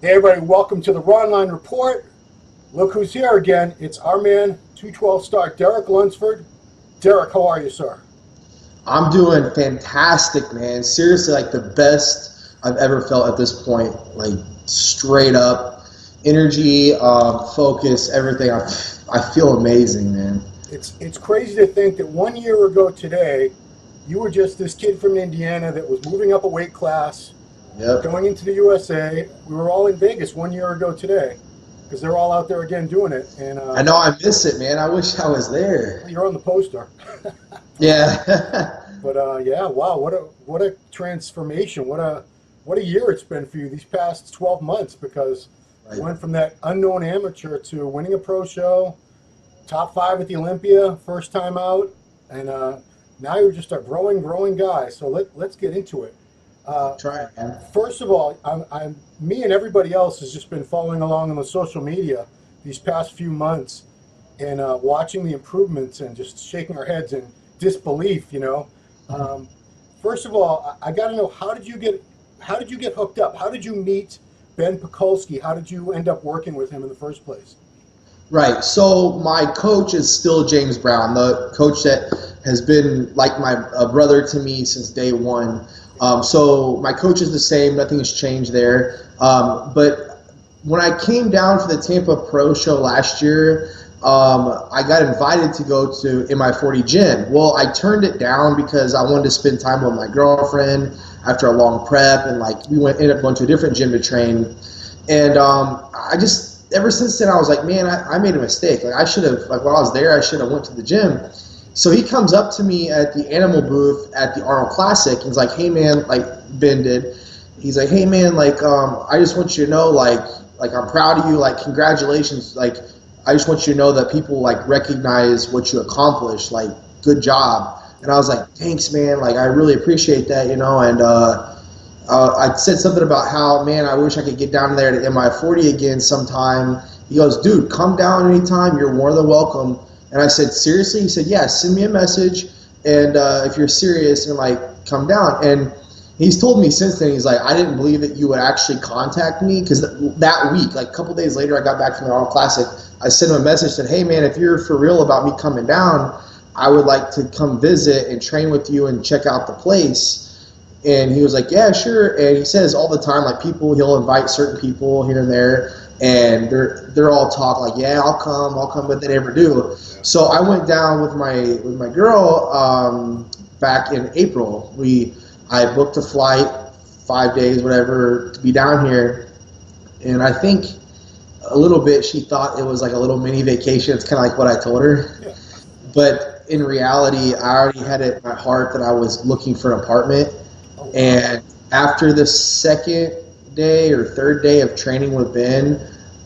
Hey everybody, welcome to the Ronline Report. Look who's here again. It's our man, 212 star Derek Lunsford. Derek, how are you, sir? I'm doing fantastic, man. Seriously, like the best I've ever felt at this point. Like straight up energy, focus, everything. I feel amazing, man. It's crazy to think that 1 year ago today, you were just this kid from Indiana that was moving up a weight class, going into the USA. We were all in Vegas 1 year ago today because they're all out there again doing it. And I know I miss it, man. I wish I was there. You're on the poster. Yeah. But yeah, wow, what a transformation. What a year it's been for you these past 12 months, because you went from that unknown amateur to winning a pro show, top 5 at the Olympia, first time out, and now you're just a growing guy. So let's get into it. Try it, man. First of all, me and everybody else has just been following along on the social media these past few months and watching the improvements and just shaking our heads in disbelief. First of all, I got to know, how did you get hooked up? How did you meet Ben Pakulski? How did you end up working with him in the first place? Right. So my coach is still James Brown, the coach that has been like my brother to me since day one. So my coach is the same. Nothing has changed there. But when I came down for the Tampa Pro Show last year, I got invited to go to MI40 Gym. Well, I turned it down because I wanted to spend time with my girlfriend after a long prep, and we ended up going to a different gym to train. And I just, ever since then, I was like, man, I made a mistake. Like I should have, while I was there, I should have went to the gym. So he comes up to me at the animal booth at the Arnold Classic, and he's like, hey man, like Ben did. He's like, hey man, I just want you to know, I'm proud of you, congratulations, I just want you to know that people recognize what you accomplished, good job. And I was like, thanks man, I really appreciate that, and I said something about how, man, I wish I could get down there to MI40 again sometime. He goes, dude, come down anytime, you're more than welcome. And I said, seriously? He said, yeah, send me a message, and if you're serious, and come down. And he's told me since then, he's like, I didn't believe that you would actually contact me, because that week, a couple days later, I got back from the Arnold Classic. I sent him a message, said, hey man, if you're for real about me coming down, I would like to come visit and train with you and check out the place. And he was like, yeah, sure. And he says all the time, he'll invite certain people here and there, and they're all talk yeah, I'll come, but they never do. So I went down with my girl back in April. I booked a flight, 5 days, whatever, to be down here, and I think a little bit she thought it was a little mini vacation. It's kind of what I told her, but in reality, I already had it in my heart that I was looking for an apartment. And after the second day or third day of training with Ben,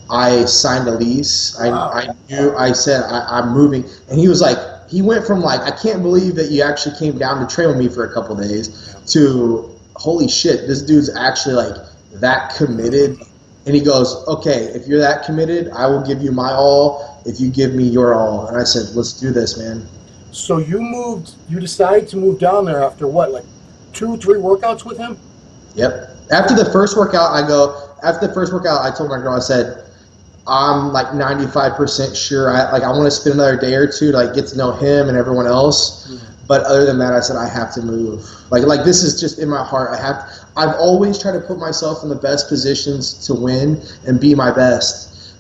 I signed a lease. I knew, I said, I'm moving. And he was he went from I can't believe that you actually came down to train with me for a couple days to, holy shit, this dude's actually that committed. And he goes, okay, if you're that committed, I will give you my all if you give me your all. And I said, let's do this, man. So you decided to move down there after what, 2-3 workouts with him? Yep. After the first workout, I told my girl, I said, I'm 95% sure I want to spend another day or two to get to know him and everyone else. Mm-hmm. But other than that, I said, I have to move. This is just in my heart. I've always tried to put myself in the best positions to win and be my best.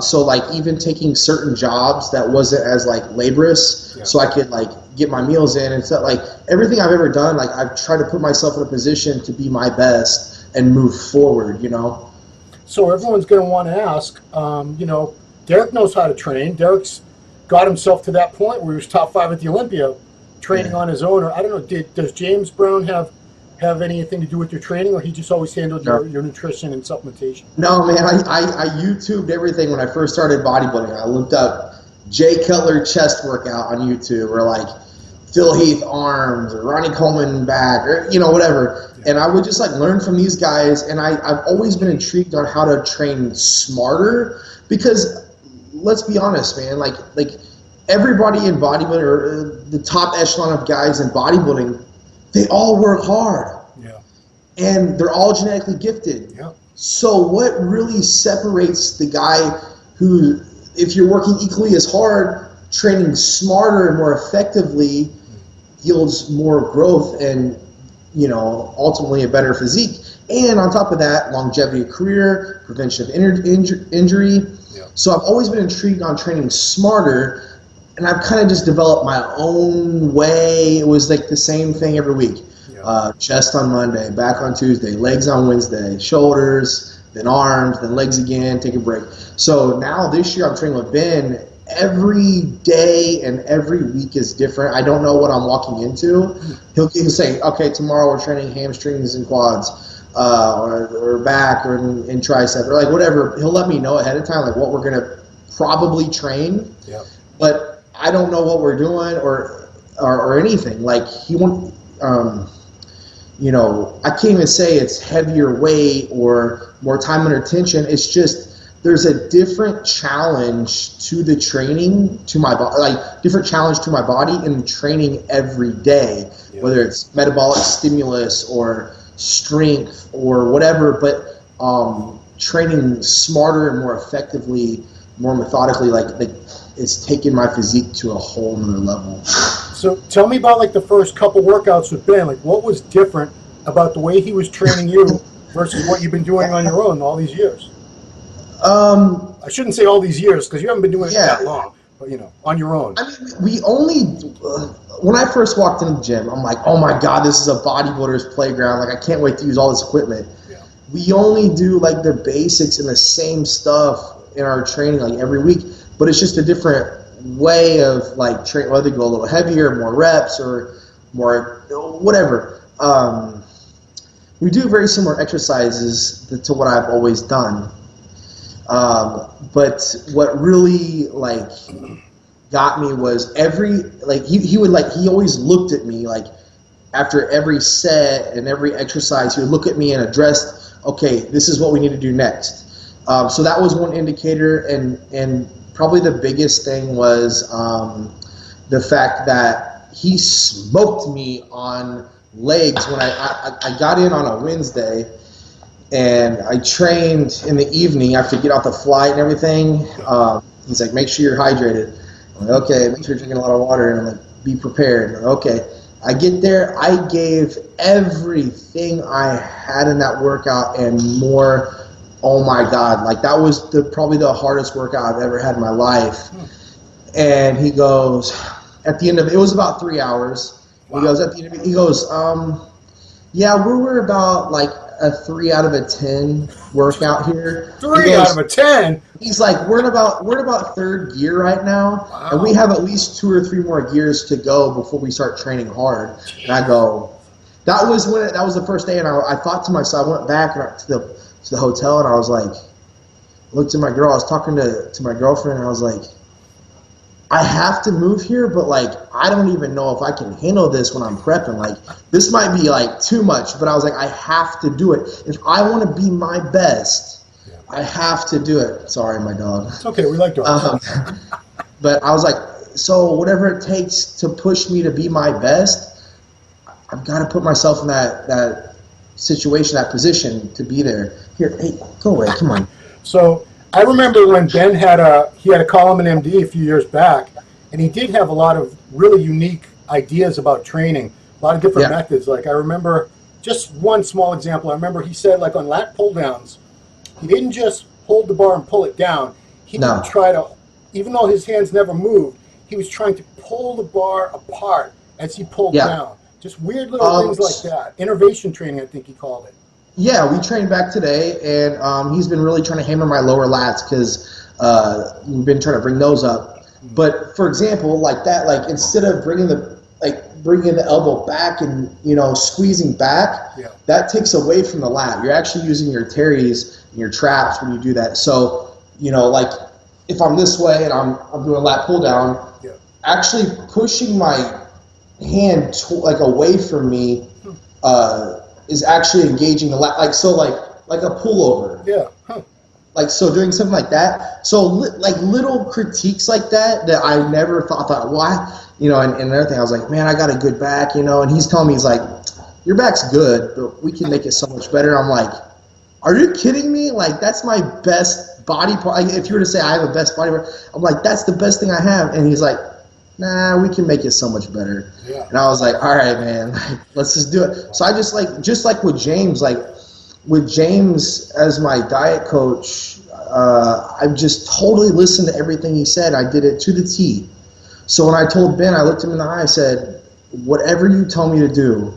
So even taking certain jobs that wasn't as laborious, so I could get my meals in and stuff, everything I've ever done, I've tried to put myself in a position to be my best and move forward, So everyone's going to want to ask, Derek knows how to train. Derek's got himself to that point where he was top 5 at the Olympia, training on his own. Or I don't know, does James Brown have anything to do with your training, or he just always handled your nutrition and supplementation? No, man, I YouTubed everything when I first started bodybuilding. I looked up Jay Cutler chest workout on YouTube, or Phil Heath arms, or Ronnie Coleman back, or whatever. And I would just learn from these guys, and I've always been intrigued on how to train smarter, because let's be honest, man, everybody in bodybuilding, or the top echelon of guys in bodybuilding, they all work hard. Yeah. And they're all genetically gifted. Yeah. So what really separates the guy who, if you're working equally as hard, training smarter and more effectively yields more growth and, ultimately a better physique. And on top of that, longevity of career, prevention of injury. Yeah. So I've always been intrigued on training smarter, and I've kind of just developed my own way. It was like the same thing every week. Yeah. Chest on Monday, back on Tuesday, legs on Wednesday, shoulders, then arms, then legs again, take a break. So now this year I'm training with Ben. Every day and every week is different. I don't know what I'm walking into. He'll say, okay, tomorrow we're training hamstrings and quads, or back or in tricep, or like whatever. He'll let me know ahead of time, like what we're gonna probably train. Yeah. But I don't know what we're doing or anything. Like he won't. I can't even say it's heavier weight or more time under tension. It's just there's a different challenge to the training, to my body, like different challenge to my body in training every day, whether it's metabolic stimulus or strength or whatever, but training smarter and more effectively, more methodically, like it's taken my physique to a whole nother level. So tell me about like the first couple workouts with Ben. Like what was different about the way he was training you versus what you've been doing on your own all these years? I shouldn't say all these years because you haven't been doing it that long, but on your own. I mean, when I first walked into the gym, I'm like, oh my God, this is a bodybuilder's playground. Like I can't wait to use all this equipment. Yeah. We only do like the basics and the same stuff in our training like every week, but it's just a different way of like training, whether you go a little heavier, more reps or more whatever. We do very similar exercises to what I've always done. But what really like got me was he always looked at me like after every set and every exercise, he would look at me and address, okay, this is what we need to do next. So that was one indicator, and probably the biggest thing was the fact that he smoked me on legs when I got in on a Wednesday. And I trained in the evening after I get off the flight and everything. He's like, make sure you're hydrated. I'm like, okay, make sure you're drinking a lot of water. And I'm like, be prepared. I'm like, okay. I get there. I gave everything I had in that workout and more. Oh, my God. Like, that was probably the hardest workout I've ever had in my life. And he goes, at the end of it, it was about 3 hours. Wow. He goes, at the end of it, he goes, yeah, we're about like a 3 out of 10 workout here. 3 out of 10? He's like, we're in about third gear right now, wow. And we have at least 2 or 3 more gears to go before we start training hard. And I go, that was the first day, and I thought to myself, I went back to the hotel, and I was like, looked at my girl. I was talking to my girlfriend, and I was like, I have to move here, but like I don't even know if I can handle this when I'm prepping. Like this might be like too much, but I was like, I have to do it. If I want to be my best, I have to do it. Sorry, my dog. It's okay, we like dogs. But I was like, so whatever it takes to push me to be my best, I've got to put myself in that situation, that position to be there. Here, hey, go away, come on. So I remember when Ben had a column in MD a few years back, and he did have a lot of really unique ideas about training, a lot of different methods. Like I remember just one small example. I remember he said like on lat pull downs, he didn't just hold the bar and pull it down. He would try to, even though his hands never moved, he was trying to pull the bar apart as he pulled down. Just weird little things like that. Innervation training, I think he called it. Yeah, we trained back today, and he's been really trying to hammer my lower lats because we've been trying to bring those up. But for example, like that, like instead of bringing the elbow back and squeezing back, that takes away from the lat. You're actually using your teres and your traps when you do that. So like if I'm this way and I'm doing a lat pull down, actually pushing my hand away from me. Is actually engaging the lat, like a pullover. Yeah. Huh. Like so, doing something like that. So like little critiques like that I never thought why, and another thing I was like, man, I got a good back, and he's telling me, he's like, your back's good, but we can make it so much better. I'm like, are you kidding me? Like, that's my best body part. Like, if you were to say I have a best body part, I'm like, that's the best thing I have. And he's like, nah, we can make it so much better. Yeah. And I was like, all right, man, let's just do it. So I just like with James, with James as my diet coach, I just totally listened to everything he said. I did it to the T. So when I told Ben, I looked him in the eye, I said, whatever you tell me to do,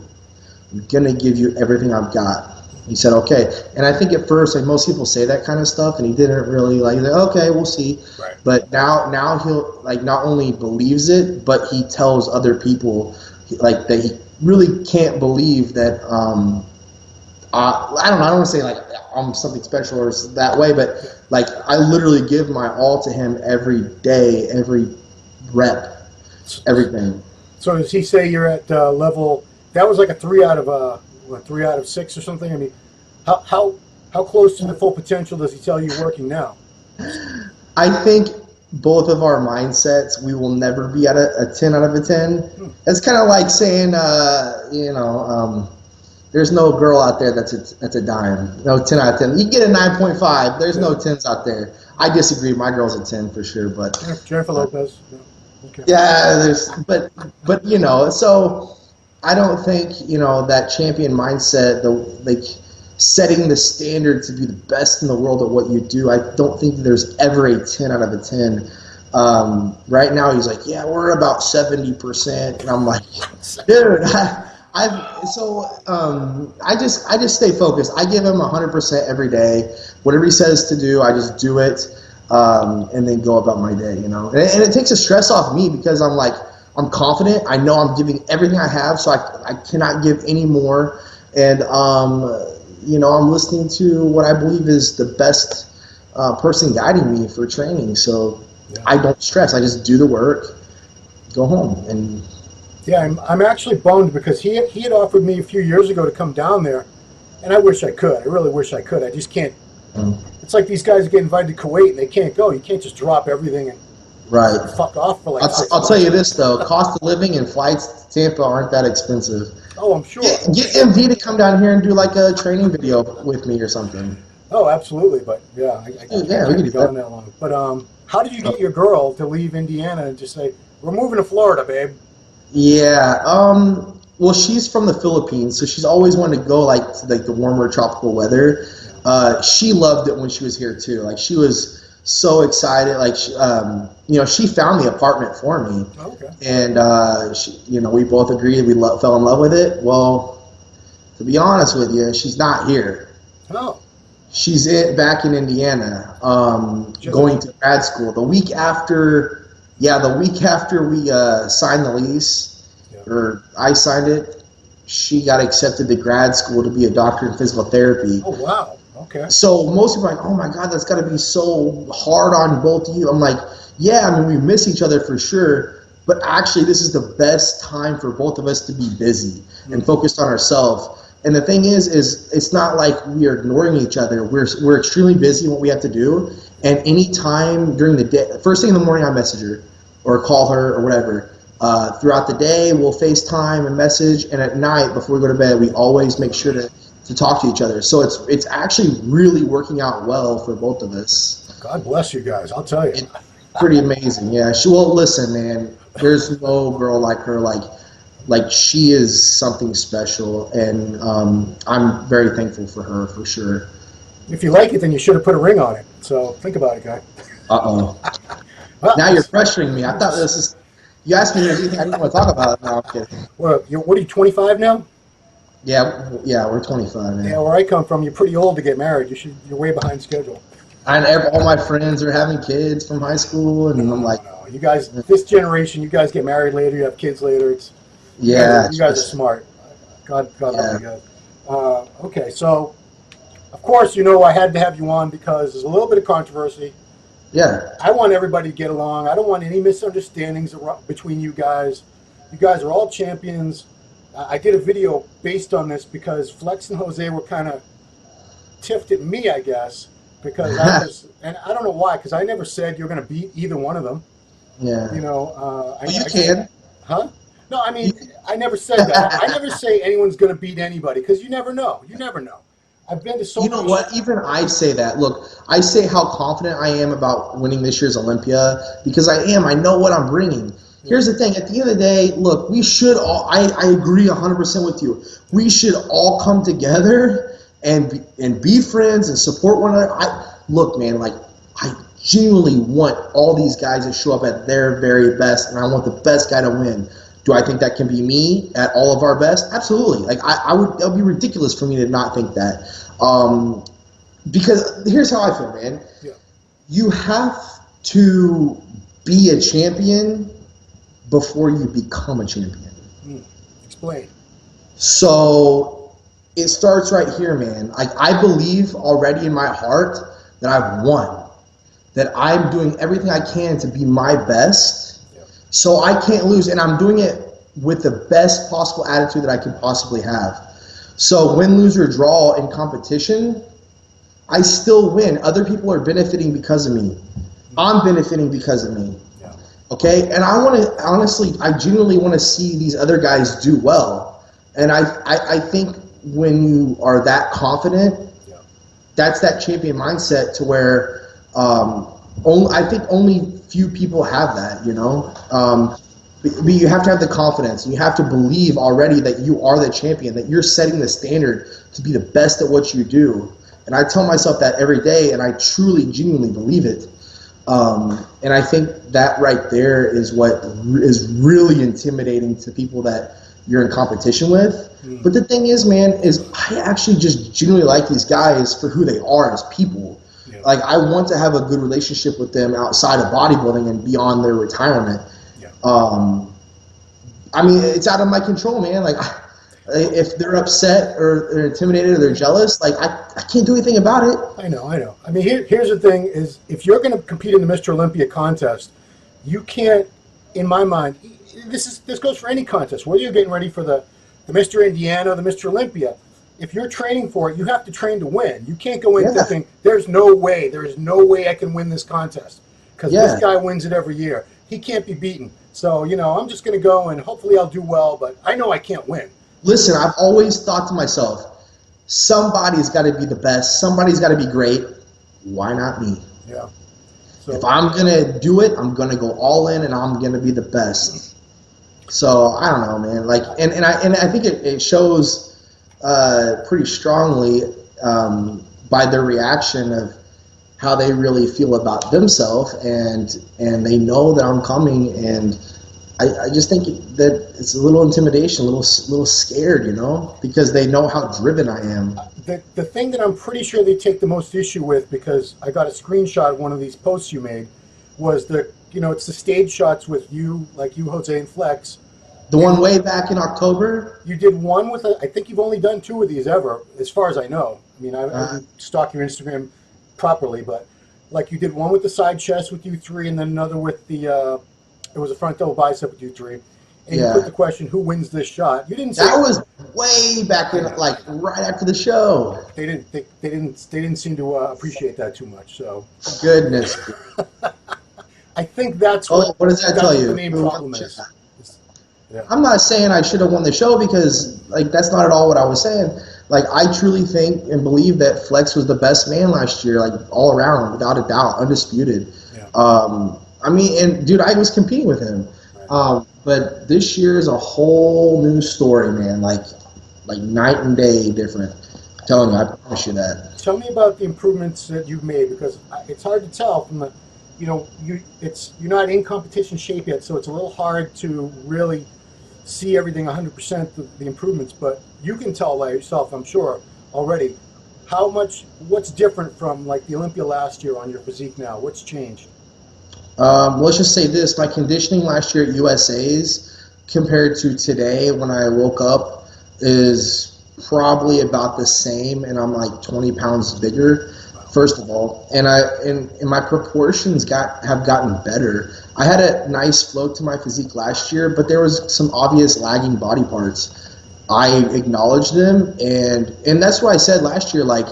I'm going to give you everything I've got. He said, okay. And I think at first, like most people say that kind of stuff, and he didn't really like, okay, we'll see. Right. But now he'll like not only believes it, but he tells other people like that he really can't believe that. I don't know. I don't want to say like I'm something special or that way, but like I literally give my all to him every day, every rep, everything. So does he say you're at level? That was like a 3 out of 6 or something. I mean, how close to the full potential does he tell you you're working now? I think both of our mindsets, we will never be at a 10 out of a 10. It's kind of like saying, there's no girl out there that's a dime. No 10 out of 10. You get a 9.5. There's no 10s out there. I disagree. My girl's a 10 for sure, but Jennifer Lopez. Yeah. Okay. Yeah, but so I don't think that champion mindset, setting the standard to be the best in the world at what you do. I don't think there's ever a 10 out of a 10. Right now he's like, yeah, we're about 70%, and I'm like, dude, I just stay focused. I give him 100% every day. Whatever he says to do, I just do it, and then go about my day. And it takes the stress off me because I'm like, I'm confident. I know I'm giving everything I have, so I cannot give any more. And I'm listening to what I believe is the best person guiding me for training. So yeah. I don't stress. I just do the work, go home, and. Yeah, I'm actually bummed because he had offered me a few years ago to come down there, and I wish I could. I really wish I could. I just can't. It's like these guys get invited to Kuwait and they can't go. You can't just drop everything and fuck off for like. I'll tell you this though: cost of living and flights to Tampa aren't that expensive. Oh, I'm sure. Get MV to come down here and do like a training video with me or something. Oh, absolutely. But yeah, I we can do that. That long. But how did you get your girl to leave Indiana and just say, "We're moving to Florida, babe"? Yeah. Well, she's from the Philippines, so she's always wanted to go to the warmer tropical weather. She loved it when she was here too. Like she was so excited. Like she found the apartment for me. Okay. And we both agreed we fell in love with it. Well, to be honest with you, she's not here. Oh. She's back in Indiana, going to grad school. The week after we signed the lease, or I signed it, she got accepted to grad school to be a doctor in physical therapy. Oh, wow. Okay. So most people are like, oh my God, that's got to be so hard on both of you. I'm like, yeah, I mean, we miss each other for sure, but actually this is the best time for both of us to be busy and focused on ourselves. And the thing is it's not like we are ignoring each other. We're extremely busy in what we have to do. And any time during the day, first thing in the morning, I message her or call her or whatever. Throughout the day, we'll FaceTime and message. And at night, before we go to bed, we always make sure to talk to each other. So it's actually really working out well for both of us. God bless you guys. I'll tell you. It's pretty amazing. Yeah. Listen, man, there's no girl like her. Like she is something special. And I'm very thankful for her for sure. If you like it, then you should have put a ring on it. So think about it, guy. Uh-oh. Well, now you're pressuring me. I thought you asked me anything I didn't want to talk about. No, I'm kidding. What are you, 25 now? Yeah, we're 25 now. Yeah, where I come from, you're pretty old to get married. You're way behind schedule. And all my friends are having kids from high school, and I'm like, no, you guys, this generation, you guys get married later, you have kids later. You guys are smart. God love you guys. Okay, so of course, I had to have you on because there's a little bit of controversy. Yeah. I want everybody to get along. I don't want any misunderstandings between you guys. You guys are all champions. I did a video based on this because Flex and Jose were kind of tiffed at me, I guess, because and I don't know why, because I never said you're going to beat either one of them. Yeah. You can. Huh? No, I mean, I never said that. I never say anyone's going to beat anybody because you never know. You never know. I've been to so You know many. what? Even I say that. Look, I say how confident I am about winning this year's Olympia because I am. I know what I'm bringing. Here's the thing. At the end of the day, look, we should all, I agree 100% with you. We should all come together and be friends and support one another. Look, man, like, I genuinely want all these guys to show up at their very best, and I want the best guy to win. Do I think that can be me at all of our best? Absolutely. Like, it would be ridiculous for me to not think that. Because here's how I feel, man. Yeah. You have to be a champion before you become a champion. Explain. So it starts right here, man. Like, I believe already in my heart that I've won, that I'm doing everything I can to be my best. Yeah. So I can't lose, and I'm doing it with the best possible attitude that I can possibly have. So win, lose, or draw in competition, I still win. Other people are benefiting because of me. I'm benefiting because of me. Yeah. Okay? And I want to, honestly, I genuinely want to see these other guys do well. And I think when you are that confident, yeah, that's that champion mindset to where I think only few people have that, you know? But you have to have the confidence. You have to believe already that you are the champion, that you're setting the standard to be the best at what you do. And I tell myself that every day, and I truly, genuinely believe it. And I think that right there is what is really intimidating to people that you're in competition with. But the thing is, man, is I actually just genuinely like these guys for who they are as people. Yeah. Like, I want to have a good relationship with them outside of bodybuilding and beyond their retirement. Yeah. I mean, it's out of my control, man. Like, if they're upset or they're intimidated or they're jealous, like, I can't do anything about it. I know. I mean, here's the thing is, if you're going to compete in the Mr. Olympia contest, you can't, in my mind, this goes for any contest, whether you're getting ready for the Mr. Indiana or the Mr. Olympia. If you're training for it, you have to train to win. You can't go in thinking, there is no way I can win this contest because this guy wins it every year. He can't be beaten. So, you know, I'm just going to go and hopefully I'll do well, but I know I can't win. Listen, I've always thought to myself, somebody's got to be the best. Somebody's got to be great. Why not me? Yeah. So, if I'm going to do it, I'm going to go all in and I'm going to be the best. So, I don't know, man. Like, and I think it shows pretty strongly by their reaction of how they really feel about themselves, and they know that I'm coming, and I just think that it's a little intimidation, a little scared, you know, because they know how driven I am. The thing that I'm pretty sure they take the most issue with, because I got a screenshot of one of these posts you made, was it's the stage shots with you, like you, Jose, and Flex. The one way back in October? You did one with I think you've only done two of these ever, as far as I know. I mean, I didn't stalk your Instagram properly, but like you did one with the side chest with you three, and then another with the it was a front double bicep with you three, and you put the question, "Who wins this shot?" You didn't say that was way back in, like right after the show. They didn't seem to appreciate that too much. So goodness. I think that's what does that tell you? The main problem is. Yeah. I'm not saying I should have won the show, because like that's not at all what I was saying. Like, I truly think and believe that Flex was the best man last year, like all around, without a doubt, undisputed. Yeah. I mean, and dude, I was competing with him. Right. But this year is a whole new story, man. Like night and day different. I'm telling you, I promise you that. Tell me about the improvements that you've made, because it's hard to tell from the, you're not in competition shape yet, so it's a little hard to really see everything 100% the improvements, but you can tell by yourself, I'm sure, already, what's different from like the Olympia last year on your physique now? What's changed? Let's just say this, my conditioning last year at USA's compared to today when I woke up is probably about the same, and I'm like 20 pounds bigger, first of all, and my proportions have gotten better. I had a nice flow to my physique last year, but there was some obvious lagging body parts. I acknowledged them, and that's what I said last year. Like,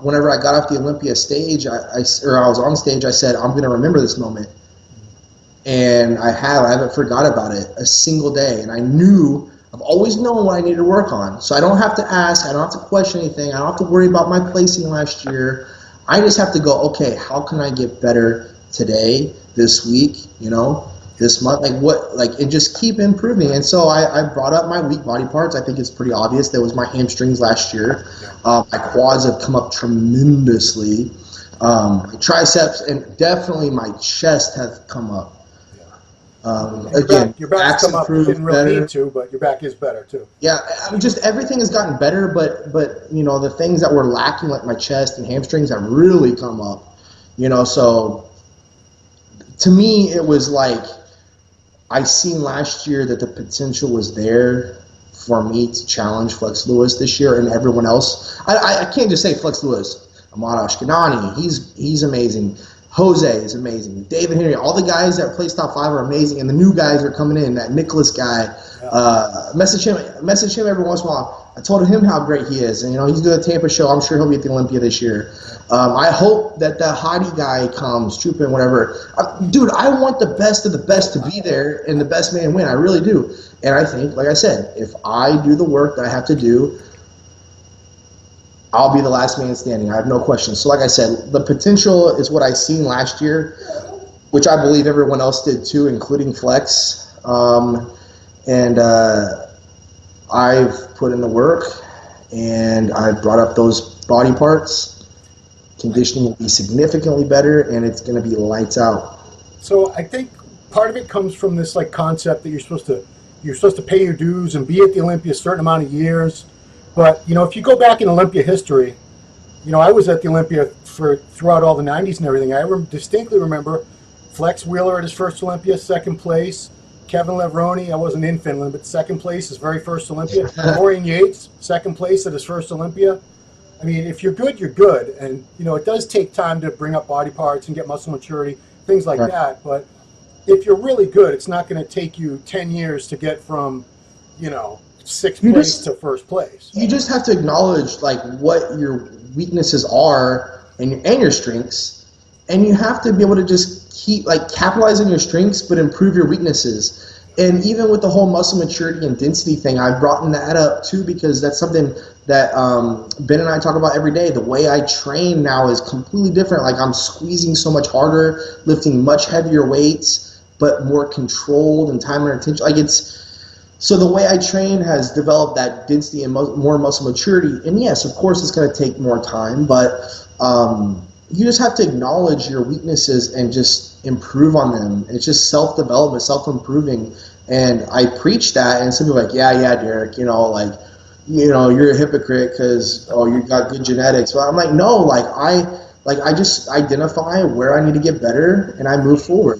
whenever I got off the Olympia stage, I was on stage, I said, I'm going to remember this moment. And I haven't forgot about it a single day. And I knew I've always known what I need to work on. So I don't have to ask. I don't have to question anything. I don't have to worry about my placing last year. I just have to go, okay, how can I get better today, this week, this month, and just keep improving. And so I brought up my weak body parts. I think it's pretty obvious. That was my hamstrings last year. My quads have come up tremendously. My triceps and definitely my chest have come up. Your back's come up. You didn't really need to, but your back is better too. Yeah, just everything has gotten better, but the things that were lacking, like my chest and hamstrings, have really come up. So to me, it was like I seen last year that the potential was there for me to challenge Flex Lewis this year and everyone else. I can't just say Flex Lewis. Ahmad Ashkenani, he's amazing. Jose is amazing. David Henry, all the guys that place top 5 are amazing, and the new guys are coming in. That Nicholas guy, message him every once in a while. I told him how great he is, and he's doing a Tampa show. I'm sure he'll be at the Olympia this year. I hope that the Hadi guy comes, Troopin, whatever. Dude, I want the best of the best to be there and the best man win. I really do. And I think, like I said, if I do the work that I have to do, I'll be the last man standing. I have no question. So like I said, the potential is what I seen last year, which I believe everyone else did too, including Flex. And I've put in the work, and I've brought up those body parts. Conditioning will be significantly better, and it's going to be lights out. So I think part of it comes from this concept that you're supposed to pay your dues and be at the Olympia a certain amount of years. But, if you go back in Olympia history, I was at the Olympia throughout all the 90s and everything. I distinctly remember Flex Wheeler at his first Olympia, second place. Kevin Levroni, I wasn't in Finland, but second place, his very first Olympia. Maureen Yates, second place at his first Olympia. I mean, if you're good, you're good. And, it does take time to bring up body parts and get muscle maturity, things like that. But if you're really good, it's not going to take you 10 years to get from, sixth place to first place. You just have to acknowledge what your weaknesses are and your strengths, and you have to be able to just keep capitalize on your strengths but improve your weaknesses. And even with the whole muscle maturity and density thing, I've brought that up too, because that's something that Ben and I talk about every day. The way I train now is completely different. I'm squeezing so much harder, lifting much heavier weights, but more controlled and time and attention. So the way I train has developed that density and more muscle maturity. And yes, of course, it's going to take more time, but you just have to acknowledge your weaknesses and just improve on them. It's just self-development, self-improving. And I preach that, and some people are like, yeah, Derek, you're a hypocrite because, you got good genetics. But I'm like, no, I just identify where I need to get better, and I move forward,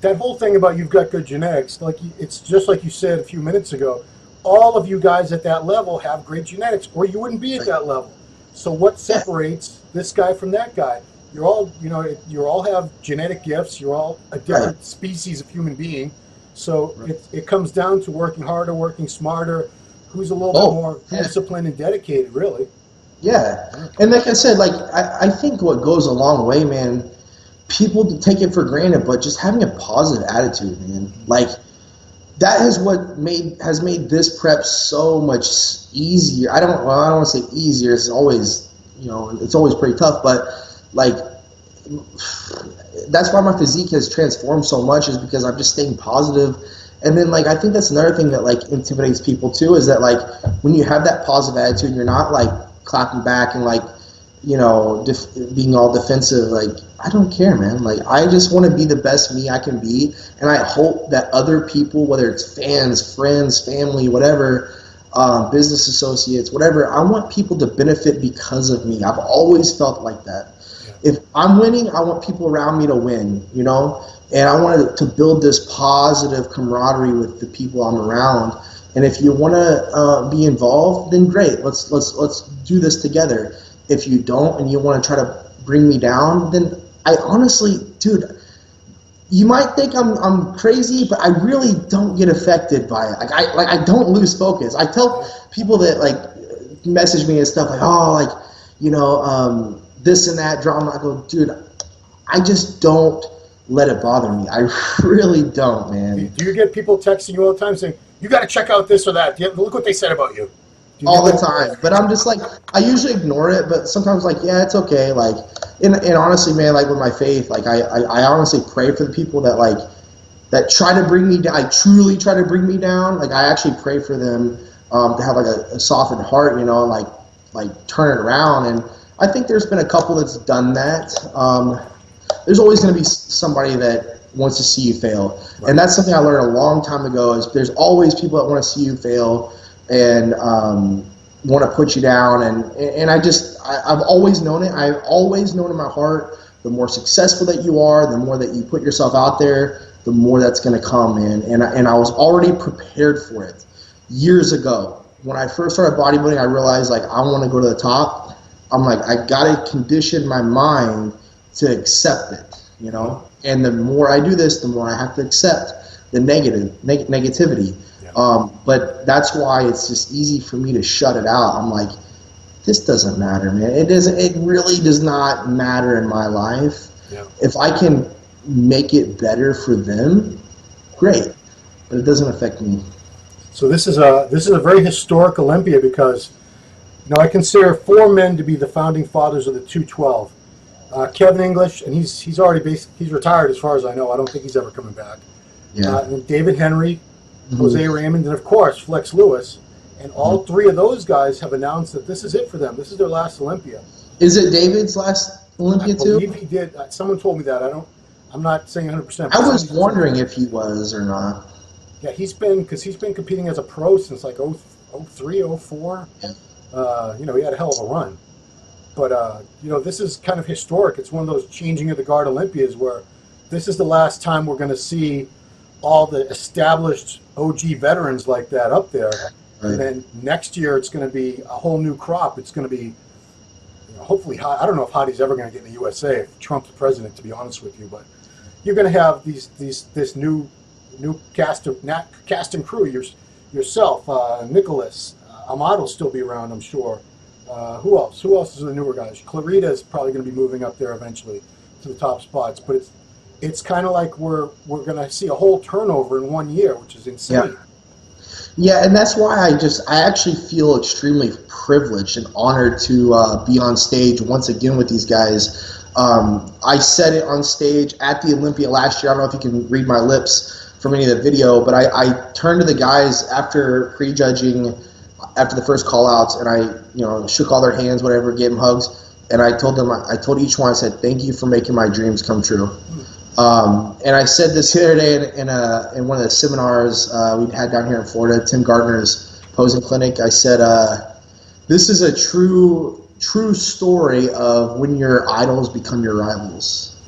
That whole thing about you've got good genetics, it's just like you said a few minutes ago, all of you guys at that level have great genetics, or you wouldn't be at that level. So what separates this guy from that guy? You're all, you all have genetic gifts. You're all a different species of human being. So it comes down to working harder, working smarter, who's a little bit more disciplined and dedicated, really. Yeah. And like I said, I think what goes a long way, man, people take it for granted, but just having a positive attitude, man, that is what has made this prep so much easier. I don't want to say easier. It's always, it's always pretty tough, but that's why my physique has transformed so much, is because I'm just staying positive. And then I think that's another thing that intimidates people too, is that when you have that positive attitude, you're not clapping back and being all defensive. I don't care, man. I just want to be the best me I can be, and I hope that other people, whether it's fans, friends, family, whatever, business associates, whatever, I want people to benefit because of me. I've always felt like that. Yeah. If I'm winning, I want people around me to win, and I wanted to build this positive camaraderie with the people I'm around. And if you want to be involved, then great. Let's do this together. If you don't, and you want to try to bring me down, then I honestly, dude, you might think I'm crazy, but I really don't get affected by it. I don't lose focus. I tell people that message me and stuff this and that drama. I go, dude, I just don't let it bother me. I really don't, man. Do you get people texting you all the time saying, you got to check out this or that. Look what they said about you. All the time. But I'm just like, I usually ignore it, but sometimes like, yeah, it's okay. Like, and honestly, man, like with my faith, like I honestly pray for the people that like, that try to bring me down. I truly try to bring me down. Like I actually pray for them to have like a softened heart, you know, like turn it around. And I think there's been a couple that's done that. There's always going to be somebody that wants to see you fail. Right. And that's something I learned a long time ago is there's always people that want to see you fail and want to put you down. And I've always known it. I've always known in my heart, the more successful that you are, the more that you put yourself out there, the more that's going to come in. And I was already prepared for it years ago. When I first started bodybuilding, I realized like I want to go to the top. I'm like, I got to condition my mind to accept it, you know? And the more I do this, the more I have to accept the negativity. Yeah. But that's why it's just easy for me to shut it out. I'm like, this doesn't matter, man. It really does not matter in my life. Yeah. If I can make it better for them, great. But it doesn't affect me. So this is a very historic Olympia because, you know, I consider 4 men to be the founding fathers of the 212. Kevin English, and he's already he's retired as far as I know. I don't think he's ever coming back. Yeah. And David Henry, Jose Raymond, and of course Flex Lewis. And all 3 of those guys have announced that this is it for them. This is their last Olympia. Is it David's last Olympia too? I believe he did. Someone told me that. I'm not saying 100%. I was wondering if he was or not. Yeah, he's been competing as a pro since like 03, 04. Yeah. You know, he had a hell of a run. But, you know, this is kind of historic. It's one of those changing of the guard Olympias where this is the last time we're going to see all the established OG veterans like that up there. Right. And then next year it's going to be a whole new crop. It's going to be, you know, hopefully, I don't know if Hottie's ever going to get in the USA if Trump's president, to be honest with you. But you're going to have this new cast and crew. Yourself, Nicholas, Ahmad will still be around, I'm sure. Who else? Who else is the newer guys? Clarita is probably going to be moving up there eventually to the top spots. But it's kind of like we're going to see a whole turnover in 1 year, which is insane. Yeah, and that's why I actually feel extremely privileged and honored to be on stage once again with these guys. I said it on stage at the Olympia last year. I don't know if you can read my lips from any of the video, but I turned to the guys after prejudging, after the first call-outs, and I shook all their hands, whatever, gave them hugs, and I told each one, I said, thank you for making my dreams come true. And I said this the other day in one of the seminars we had down here in Florida, Tim Gardner's posing clinic. I said, this is a true story of when your idols become your rivals.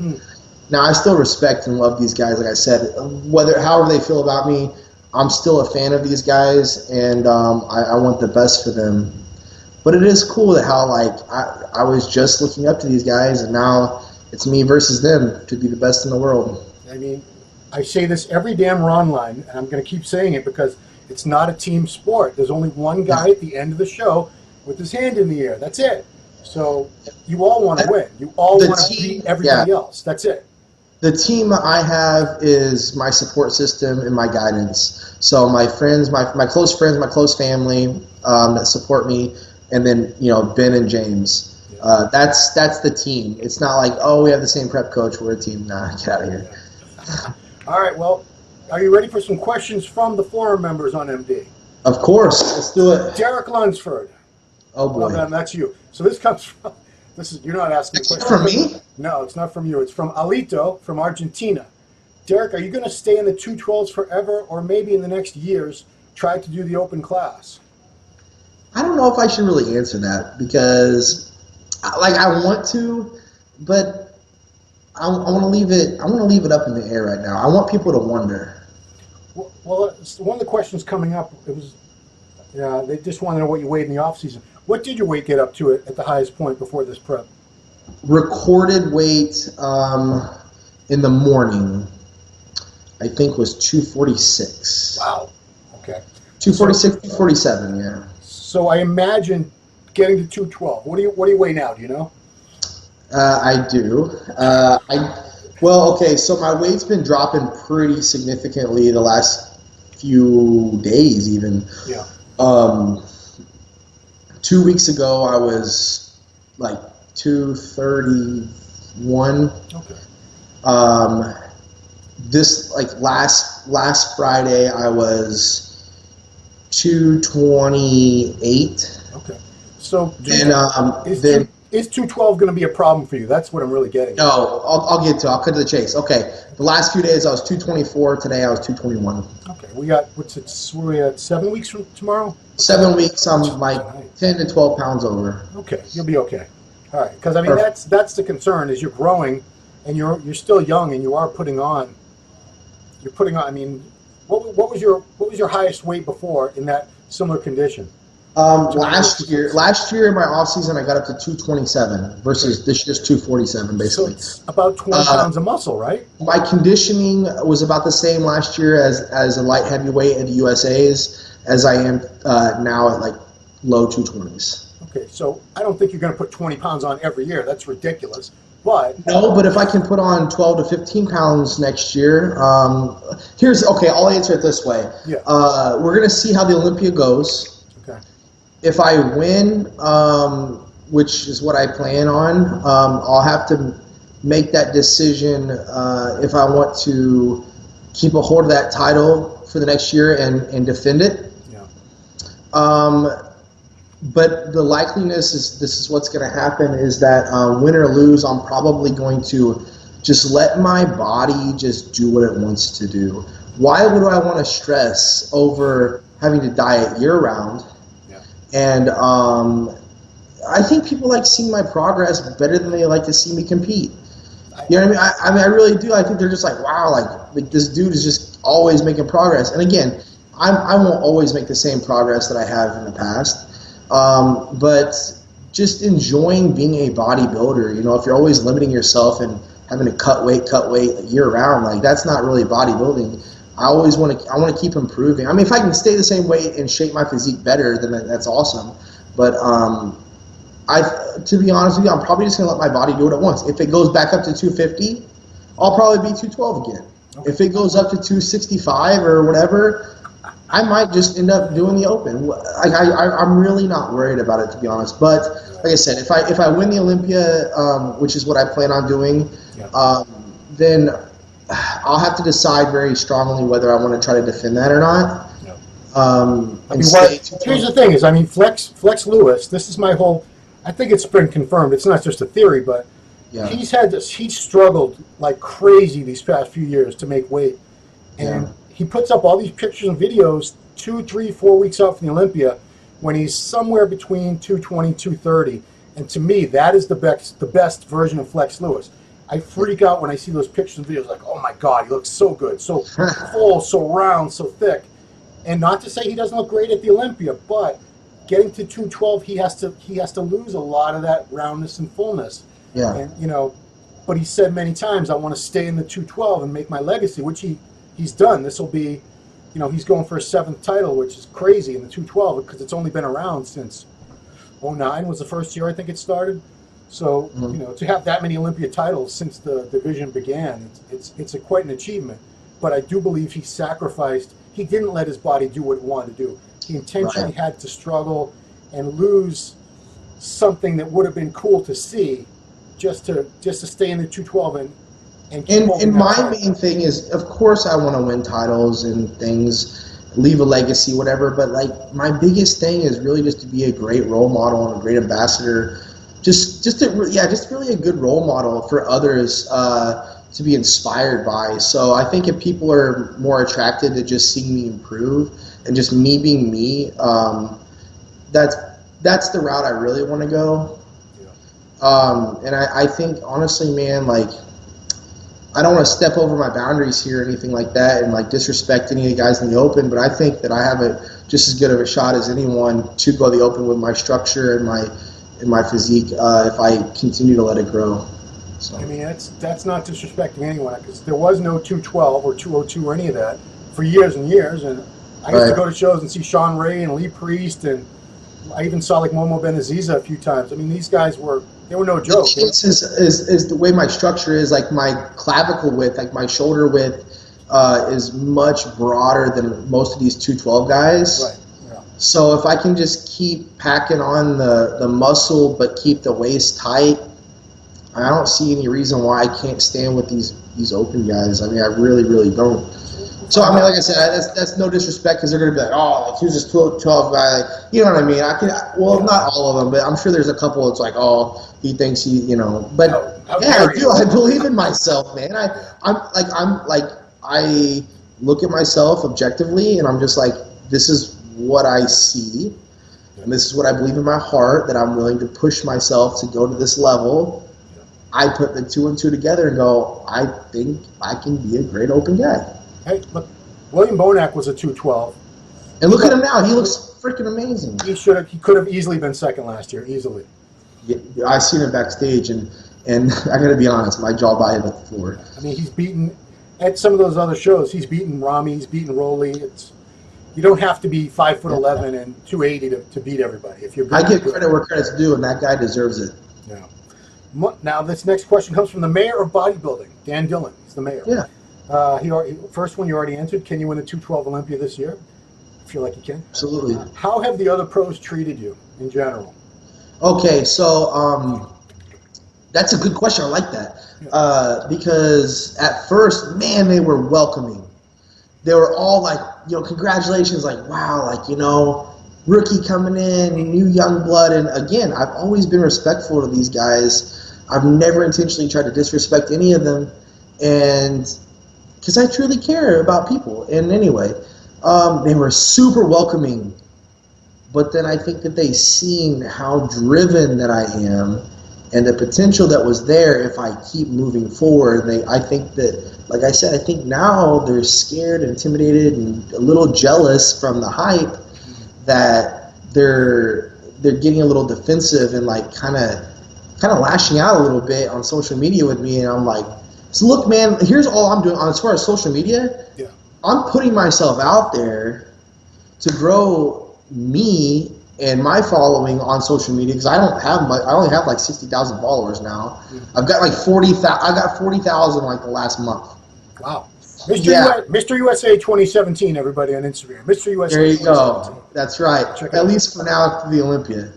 Now, I still respect and love these guys. Like I said, however they feel about me, I'm still a fan of these guys, and I want the best for them. But it is cool that how like I was just looking up to these guys, and now it's me versus them to be the best in the world. I mean, I say this every damn Ronline, and I'm going to keep saying it because it's not a team sport. There's only one guy at the end of the show with his hand in the air. That's it. So you all want to win. You all want to beat everybody else. That's it. The team I have is my support system and my guidance. So my friends, my close friends, my close family that support me, and then Ben and James. That's the team. It's not like, oh, we have the same prep coach, we're a team. Nah, get out of here. All right, well, are you ready for some questions from the forum members on MD? Of course, let's do it. Derek Lunsford. Oh boy, that's you. So this comes from. You're not asking the question. From me? No, it's not from you. It's from Alito from Argentina. Derek, are you going to stay in the 212s forever, or maybe in the next years try to do the open class? I don't know if I should really answer that because, I want to, but I want to leave it. I want to leave it up in the air right now. I want people to wonder. Well, one of the questions coming up, they just want to know what you weighed in the off season. What did your weight get up to at the highest point before this prep? Recorded weight in the morning, I think, was 246. Wow. Okay. 246, 247, yeah. So I imagine getting to 212. What do you weigh now? Do you know? I do. Okay. So my weight's been dropping pretty significantly the last few days even. Yeah. 2 weeks ago, I was like 231. Okay. This like last Friday, I was 228. Okay. So is 212 going to be a problem for you? That's what I'm really getting at. No, I'll get to it. I'll cut to the chase. Okay. The last few days, I was 224. Today, I was 221. Okay. We got, we at 7 weeks from tomorrow? 7 weeks, I'm like 10 to 12 pounds over. Okay. You'll be okay. All right. Because, I mean, that's the concern is you're growing and you're still young and you are putting on, I mean, what was your highest weight before in that similar condition? Last year in my off season, I got up to 227 versus this year's 247 basically. So it's about 20 pounds of muscle, right? My conditioning was about the same last year as a light heavyweight at the USA's as I am now at like low 220s. Okay, so I don't think you're going to put 20 pounds on every year. That's ridiculous. But if I can put on 12 to 15 pounds next year, I'll answer it this way. Yeah. We're going to see how the Olympia goes. Okay. If I win, which is what I plan on, I'll have to make that decision if I want to keep a hold of that title for the next year and defend it. Yeah. But the likeliness is this is what's going to happen is that win or lose, I'm probably going to just let my body just do what it wants to do. Why would I want to stress over having to diet year round? Yeah. And I think people like seeing my progress better than they like to see me compete. You know what I mean? I really do. I think they're just like, wow, like this dude is just always making progress. And again, I won't always make the same progress that I have in the past. But just enjoying being a bodybuilder, you know, if you're always limiting yourself and having to cut weight year round, like that's not really bodybuilding. I want to keep improving. I mean, if I can stay the same weight and shape my physique better, then that's awesome. But to be honest with you, I'm probably just going to let my body do what it wants. If it goes back up to 250, I'll probably be 212 again. Okay. If it goes up to 265 or whatever, I might just end up doing the open. I'm really not worried about it, to be honest. But like I said, if I win the Olympia, which is what I plan on doing, then I'll have to decide very strongly whether I want to try to defend that or not. Here's the thing: Flex Lewis. This is my whole. I think it's been confirmed. It's not just a theory, but he's struggled like crazy these past few years to make weight, and he puts up all these pictures and videos 2, 3, 4 weeks out from the Olympia when he's somewhere between 220, 230. And to me, that is the best version of Flex Lewis. I freak out when I see those pictures and videos like, oh my God, he looks so good, so full, so round, so thick. And not to say he doesn't look great at the Olympia, but getting to 212, he has to lose a lot of that roundness and fullness. Yeah. And but he said many times, I want to stay in the 212 and make my legacy, which he's done. This will be, he's going for his 7th title, which is crazy in the 212 because it's only been around since 2009 was the first year I think it started. So, to have that many Olympia titles since the division began, it's quite an achievement. But I do believe he didn't let his body do what it wanted to do. He intentionally had to struggle and lose something that would have been cool to see just to stay in the 212 and my main thing is, of course, I want to win titles and things, leave a legacy, whatever. But like my biggest thing is really just to be a great role model and a great ambassador, just really a good role model for others to be inspired by. So I think if people are more attracted to just seeing me improve and just me being me, that's the route I really want to go. And I think honestly, man, like I don't want to step over my boundaries here or anything like that and like disrespect any of the guys in the open, but I think that I have just as good of a shot as anyone to go the open with my structure and my physique if I continue to let it grow. So. I mean, that's not disrespecting anyone because there was no 212 or 202 or any of that for years and years. And I used to go to shows and see Sean Ray and Lee Priest, and I even saw like Momo Benaziza a few times. I mean, these guys were no joke. The is the way my structure is, like my clavicle width, like my shoulder width is much broader than most of these 212 guys. Right. Yeah. So if I can just keep packing on the muscle but keep the waist tight, I don't see any reason why I can't stand with these open guys. I mean, I really, really don't. So I mean, like I said, that's no disrespect because they're gonna be like, oh, like, who's this 12 guy? Like, you know what I mean? Well, not all of them, but I'm sure there's a couple that's like, oh, he thinks he, you know. But yeah, I do. I believe in myself, man. I look at myself objectively, and I'm just like, this is what I see, and this is what I believe in my heart, that I'm willing to push myself to go to this level. I put the 2 and 2 together and go, I think I can be a great open guy. Hey, look, William Bonac was a 212. And look at him now. He looks freaking amazing. He could have easily been second last year, easily. Yeah, I seen him backstage, and I got to be honest, my jaw hit the floor. I mean, he's beaten, at some of those other shows, he's beaten Rami, he's beaten Rolly. You don't have to be 5'11" and 280 to beat everybody. If you're I give credit where credit's due, and that guy deserves it. Yeah. Now, this next question comes from the mayor of bodybuilding, Dan Dillon. He's the mayor. Yeah. First one you already answered. Can you win a 212 Olympia this year? I feel like you can. Absolutely. How have the other pros treated you in general? Okay, so that's a good question. I like that because at first, man, they were welcoming. They were all like, congratulations, like, wow, like, rookie coming in, new young blood. And again, I've always been respectful to these guys. I've never intentionally tried to disrespect any of them, and because I truly care about people. And anyway, they were super welcoming. But then I think that they seen how driven that I am and the potential that was there if I keep moving forward. I think that, like I said, I think now they're scared, intimidated, and a little jealous from the hype that they're getting a little defensive and like kind of lashing out a little bit on social media with me. And I'm like, so look, man, here's all I'm doing as far as social media. Yeah. I'm putting myself out there to grow me and my following on social media, because I don't have much. I only have like 60,000 followers now. I've got like 40,000. I got 40,000 like the last month. Wow. Mr. USA 2017, everybody on Instagram. Mr. USA. There you go. That's right. At least for now, to the Olympia.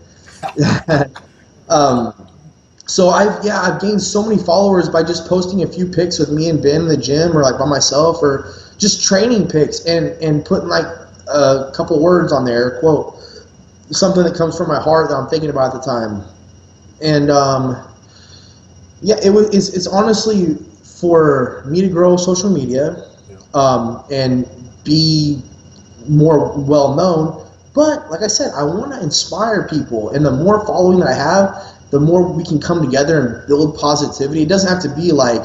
So I've gained so many followers by just posting a few pics with me and Ben in the gym, or like by myself, or just training pics and putting like a couple words on there, quote, something that comes from my heart that I'm thinking about at the time. And it's honestly for me to grow social media and be more well known. But like I said, I want to inspire people, and the more following that I have, the more we can come together and build positivity. It doesn't have to be like,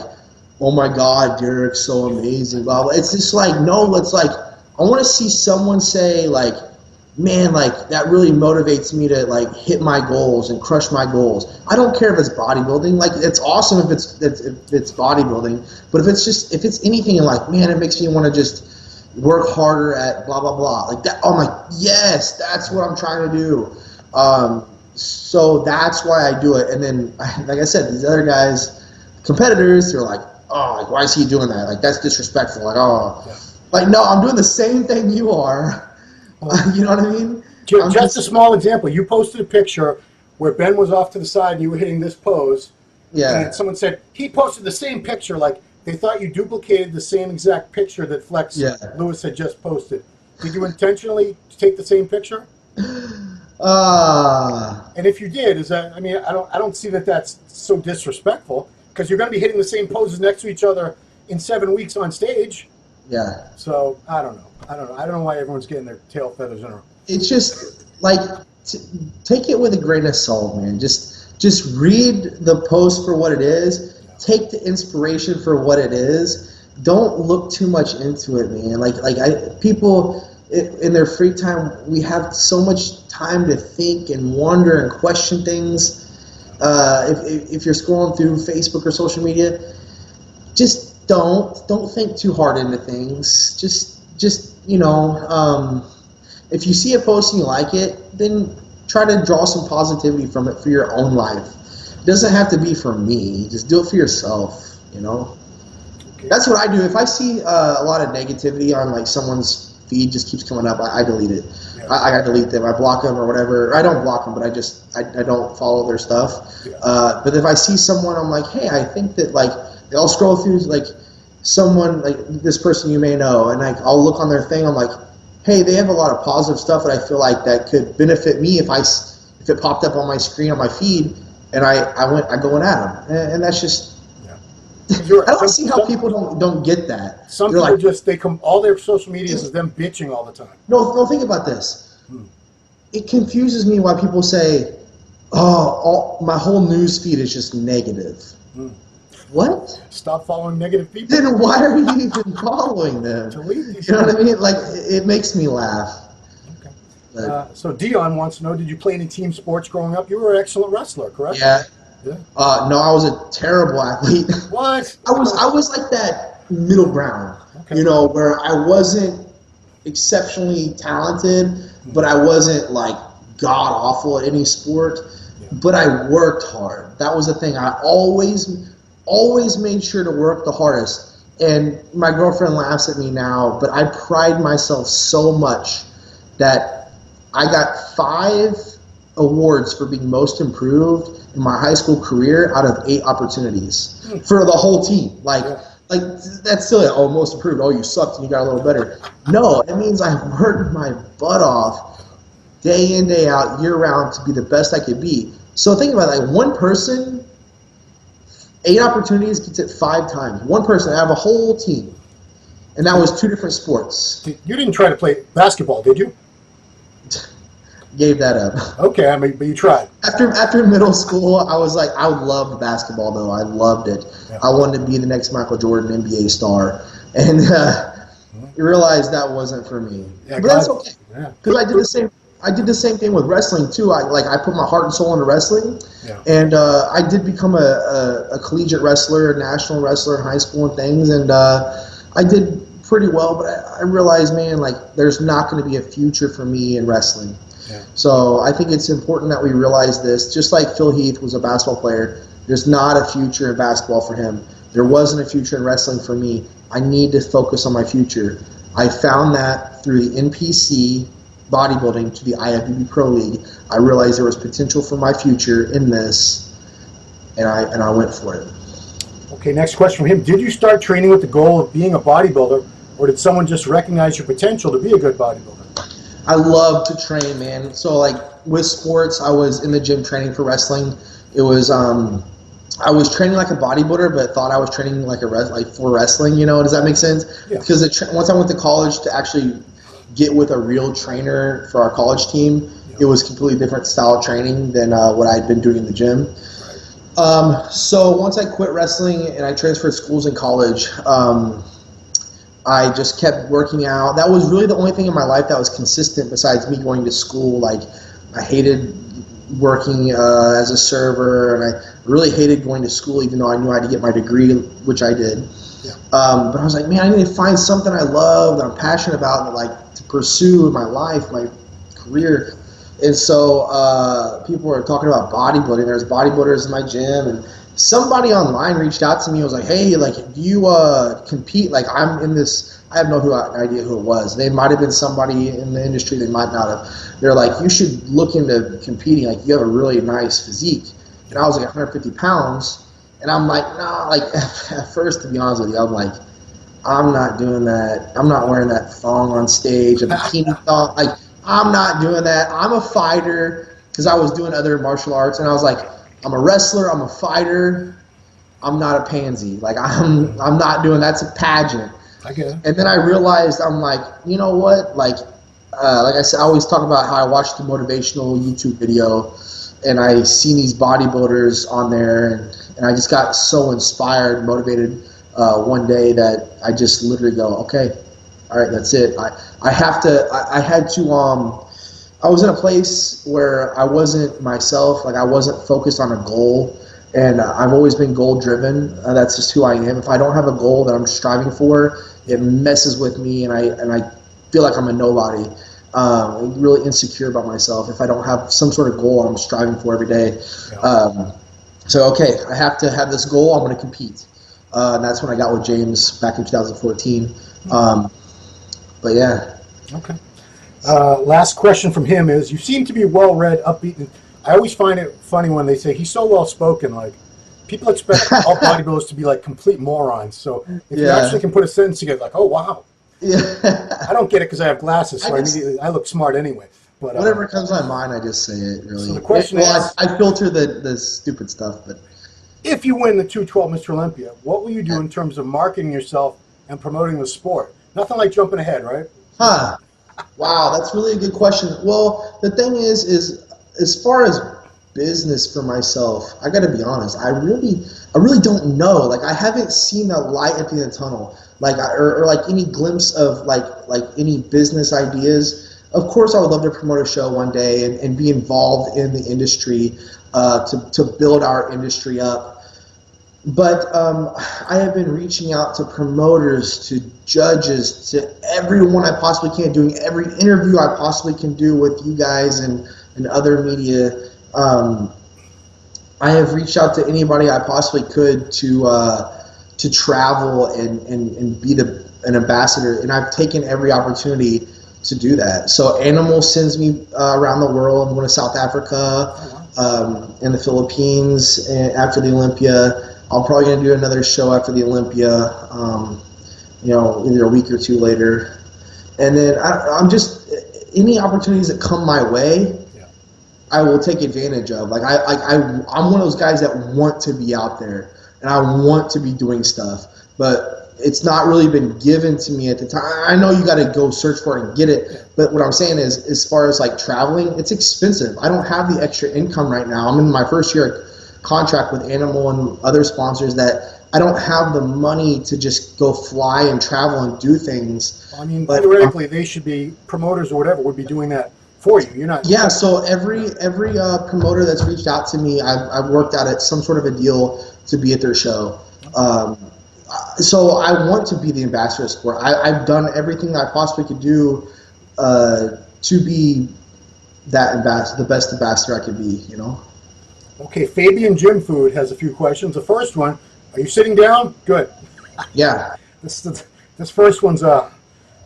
oh my God, Derek's so amazing, blah, blah. It's just like, no, it's like, I want to see someone say like, man, like that really motivates me to like hit my goals and crush my goals. I don't care if it's bodybuilding. Like, it's awesome if it's bodybuilding, but if it's anything, and like, man, it makes me want to just work harder at blah, blah, blah. Like that, I'm like, yes, that's what I'm trying to do. So that's why I do it. And then, like I said, these other guys, competitors, they're like, oh, like, why is he doing that? Like, that's disrespectful. Like, oh, like, no, I'm doing the same thing you are. You know what I mean? Just a small example. You posted a picture where Ben was off to the side and you were hitting this pose. Yeah. And someone said, he posted the same picture. Like, they thought you duplicated the same exact picture that Flex Lewis had just posted. Did you intentionally take the same picture? And if you did, I don't see that that's so disrespectful, because you're going to be hitting the same poses next to each other in 7 weeks on stage. Yeah. So I don't know. I don't know why everyone's getting their tail feathers in a row. It's just like, take it with a grain of salt, man. Just read the post for what it is. Take the inspiration for what it is. Don't look too much into it, man. People in their free time, we have so much time to think and wonder and question things. If you're scrolling through Facebook or social media, just don't think too hard into things. Just if you see a post and you like it, then try to draw some positivity from it for your own life. It doesn't have to be for me. Just do it for yourself, Okay. That's what I do. If I see a lot of negativity on like someone's feed just keeps coming up, I delete it. Yeah. I delete them. I block them or whatever. I don't block them, but I don't follow their stuff. Yeah. But if I see someone, I'm like, hey, I think that like I'll scroll through like someone like this person you may know, and I'll look on their thing. I'm like, hey, they have a lot of positive stuff that I feel like that could benefit me if it popped up on my screen on my feed, and I go in at them, and that's just. I don't see how people don't get that. Some people like, all their social media is them bitching all the time. No, think about this. It confuses me why people say, my whole news feed is just negative. What? Stop following negative people. Then why are you even following them? You know what I mean? Like, it makes me laugh. Okay. So Dion wants to know, did you play any team sports growing up? You were an excellent wrestler, correct? Yeah. Yeah. No, I was a terrible athlete. What? I was like that middle ground, okay. Where I wasn't exceptionally talented, but I wasn't like god awful at any sport. Yeah. But I worked hard. That was the thing. I always made sure to work the hardest. And my girlfriend laughs at me now, but I pride myself so much that I got 5 awards for being most improved in my high school career out of 8 opportunities for the whole team. Like that's still it. Oh, most improved. Oh, you sucked and you got a little better. No, it means I worked my butt off day in, day out, year round to be the best I could be. So think about it, like one person, 8 opportunities gets it 5 times. One person out of a whole team. And that was 2 different sports. You didn't try to play basketball, did you? Gave that up. Okay, I mean, but you tried. After middle school, I was like, I loved basketball though. I loved it. Yeah. I wanted to be the next Michael Jordan NBA star, and you realized that wasn't for me. Yeah, but that's okay because I did the same thing with wrestling too. I put my heart and soul into wrestling, and I did become a collegiate wrestler, a national wrestler in high school and things, and I did pretty well. But I realized, man, like there's not going to be a future for me in wrestling. Yeah. So I think it's important that we realize this. Just like Phil Heath was a basketball player, there's not a future in basketball for him. There wasn't a future in wrestling for me. I need to focus on my future. I found that through the NPC bodybuilding to the IFBB Pro League. I realized there was potential for my future in this, and I went for it. Okay, next question from him. Did you start training with the goal of being a bodybuilder, or did someone just recognize your potential to be a good bodybuilder? I love to train, man. So like with sports, I was in the gym training for wrestling. It was I was training like a bodybuilder, but thought I was training like for wrestling. Does that make sense? Yeah. Because once I went to college to actually get with a real trainer for our college team, it was completely different style of training than what I'd been doing in the gym. Right. So once I quit wrestling and I transferred schools in college, I just kept working out. That was really the only thing in my life that was consistent besides me going to school. Like, I hated working as a server, and I really hated going to school even though I knew I had to get my degree, which I did. Yeah. But I was like, man, I need to find something I love that I'm passionate about and like to pursue in my life, my career. And so people were talking about bodybuilding. There's bodybuilders in my gym, and somebody online reached out to me. I was like, hey, like, do you compete? Like, I'm in this. I have no idea who it was. They might have been somebody in the industry. They might not have. They're like, you should look into competing. Like, you have a really nice physique. And I was like 150 pounds. And I'm like, nah. Like, at first, to be honest with you, I'm like, I'm not doing that. I'm not wearing that thong on stage, a bikini thong. Like, I'm not doing that. I'm a fighter because I was doing other martial arts. And I was like, I'm a wrestler. I'm a fighter. I'm not a pansy. Like, I'm not doing. That's a pageant. I get it. And then I realized, I'm like, you know what? Like I said, I always talk about how I watched the motivational YouTube video, and I seen these bodybuilders on there, and I just got so inspired, motivated one day that I just literally go, okay, all right, that's it. I had to. I was in a place where I wasn't myself. Like, I wasn't focused on a goal. And I've always been goal-driven. That's just who I am. If I don't have a goal that I'm striving for, it messes with me, and I feel like I'm a nobody. I'm really insecure about myself if I don't have some sort of goal I'm striving for every day. So, okay, I have to have this goal. I'm going to compete. And that's when I got with James back in 2014. But yeah. Okay. Last question from him is, you seem to be well-read, upbeat. And I always find it funny when they say he's so well-spoken. Like, people expect all bodybuilders to be like complete morons. So if you actually can put a sentence together, like, oh, wow. Yeah. I don't get it because I have glasses, so I look smart anyway. But whatever comes to my mind, I just say it, really. So the question is, I filter the stupid stuff, but if you win the 212 Mr. Olympia, what will you do in terms of marketing yourself and promoting the sport? Nothing like jumping ahead, right? Wow, that's really a good question. Well, the thing is as far as business for myself, I got to be honest. I really don't know. Like, I haven't seen a light at the end of the tunnel, like or like any glimpse of like any business ideas. Of course, I would love to promote a show one day and be involved in the industry to build our industry up. But I have been reaching out to promoters, to judges, to everyone I possibly can, doing every interview I possibly can do with you guys and other media. I have reached out to anybody I possibly could to travel and be an ambassador, and I've taken every opportunity to do that. So Animal sends me around the world. I'm going to South Africa and the Philippines after the Olympia. I'm probably going to do another show after the Olympia, either a week or two later. And then I'm just, any opportunities that come my way, I will take advantage of. Like I'm one of those guys that want to be out there and I want to be doing stuff, but it's not really been given to me at the time. I know you got to go search for it and get it, but what I'm saying is, as far as like traveling, it's expensive. I don't have the extra income right now. I'm in my first year contract with Animal and other sponsors that I don't have the money to just go fly and travel and do things. I mean, theoretically, they should be, promoters or whatever would be doing that for you. You're not. Yeah. So every promoter that's reached out to me, I've worked out at some sort of a deal to be at their show. So I want to be the ambassador of sport. I've done everything I possibly could do to be that ambassador, the best ambassador I could be, you know. Okay, Fabian Gym Food has a few questions. The first one, are you sitting down? Good. Yeah. This first one's but